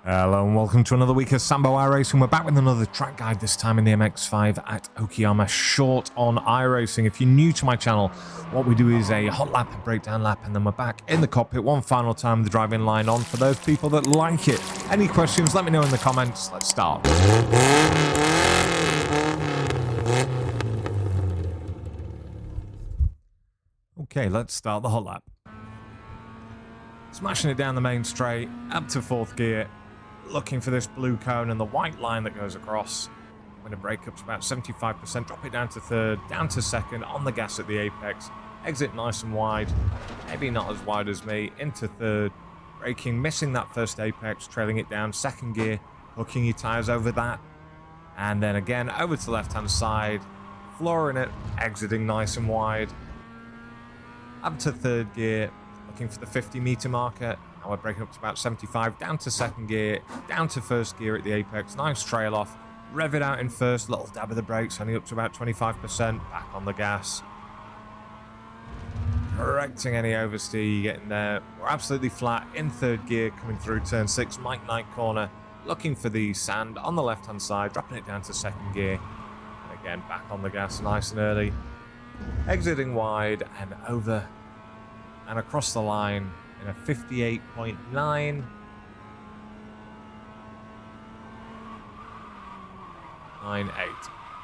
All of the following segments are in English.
Hello and welcome to another week of Sambo iRacing. We're back with another track guide, this time in the MX5 at Okayama, short on iRacing. If you're new to my channel, what we do is a hot lap, a breakdown lap, and then we're back in the cockpit one final time with the driving line on for those people that like it. Any questions, let me know in the comments. Let's start. Okay, let's start the hot lap. Smashing it down the main straight, up to fourth gear. Looking for this blue cone and the white line that goes across. I'm going to brake up to about 75%, drop it down to third, down to second, on the gas at the apex. Exit nice and wide, maybe not as wide as me, into third. Braking, missing that first apex, trailing it down, second gear, hooking your tyres over that. And then again, over to the left-hand side, flooring it, exiting nice and wide. Up to third gear, looking for the 50-meter marker. Now we're braking up to about 75, down to second gear, down to first gear at the apex. Nice trail off, rev it out in first, little dab of the brakes, only up to about 25%, back on the gas. Correcting any oversteer you get in there. We're absolutely flat in third gear, coming through turn 6, Mike Knight corner. Looking for the sand on the left-hand side, dropping it down to second gear. And again, back on the gas nice and early. Exiting wide and over and across the line in a 58.9. 9.8.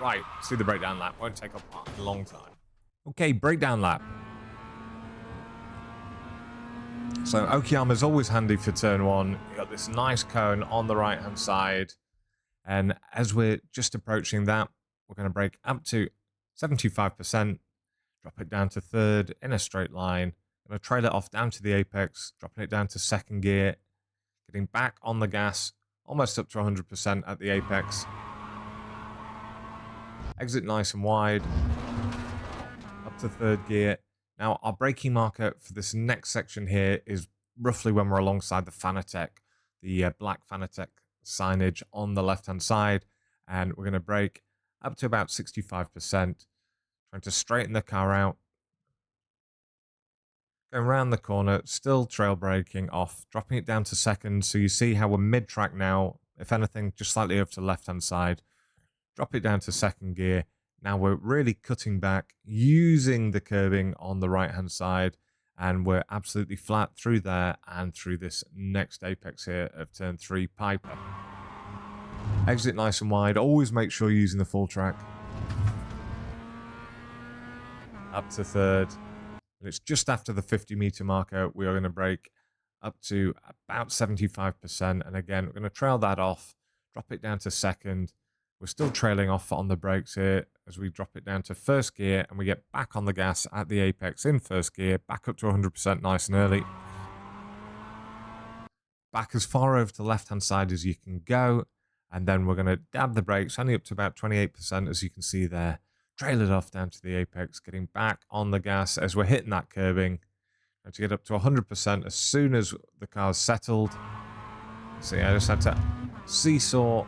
Right, let's do the breakdown lap. Won't take up a long time. Okay, breakdown lap. So Okayama's always handy for turn 1. You got this nice cone on the right-hand side. And as we're just approaching that, we're going to brake up to 75%, drop it down to third in a straight line. Going to trail it off down to the apex, dropping it down to second gear, getting back on the gas, almost up to 100% at the apex. Exit nice and wide, up to third gear. Now, our braking marker for this next section here is roughly when we're alongside the Fanatec, the black Fanatec signage on the left-hand side, and we're going to brake up to about 65%, trying to straighten the car out. Going around the corner, still trail braking off, dropping it down to second. So you see how we're mid-track now, if anything, just slightly over to the left-hand side. Drop it down to second gear. Now we're really cutting back, using the curbing on the right-hand side, and we're absolutely flat through there and through this next apex here of turn 3, Piper. Exit nice and wide. Always make sure you're using the full track. Up to third. And it's just after the 50-meter marker. We are going to brake up to about 75%. And again, we're going to trail that off, drop it down to second. We're still trailing off on the brakes here as we drop it down to first gear. And we get back on the gas at the apex in first gear, back up to 100% nice and early. Back as far over to the left-hand side as you can go. And then we're going to dab the brakes, only up to about 28%, as you can see there. Trail it off down to the apex, getting back on the gas as we're hitting that curbing. And to get up to 100% as soon as the car's settled. See, I just had to seesaw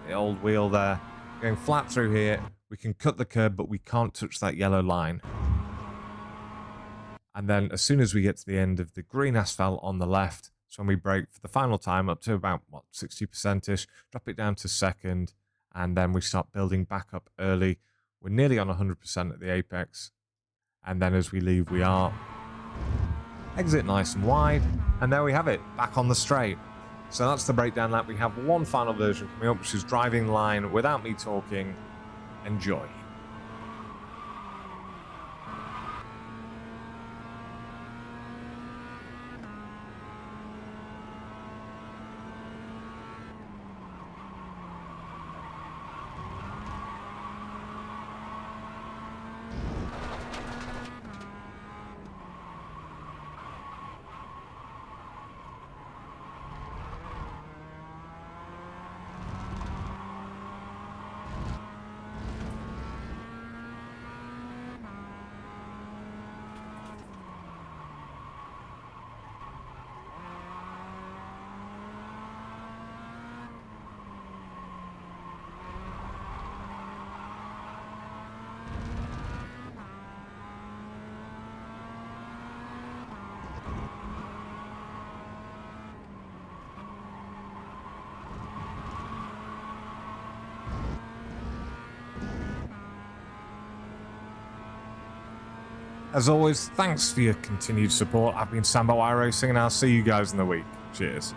the old wheel there. Going flat through here. We can cut the curb, but we can't touch that yellow line. And then as soon as we get to the end of the green asphalt on the left, so when we brake for the final time up to about, 60%-ish, drop it down to second, and then we start building back up early. We're nearly on 100% at the apex. And then as we leave, we are. Exit nice and wide. And there we have it, back on the straight. So that's the breakdown lap. We have one final version coming up, which is driving line without me talking. Enjoy. As always, thanks for your continued support. I've been Sambo iRacing, and I'll see you guys in the week. Cheers.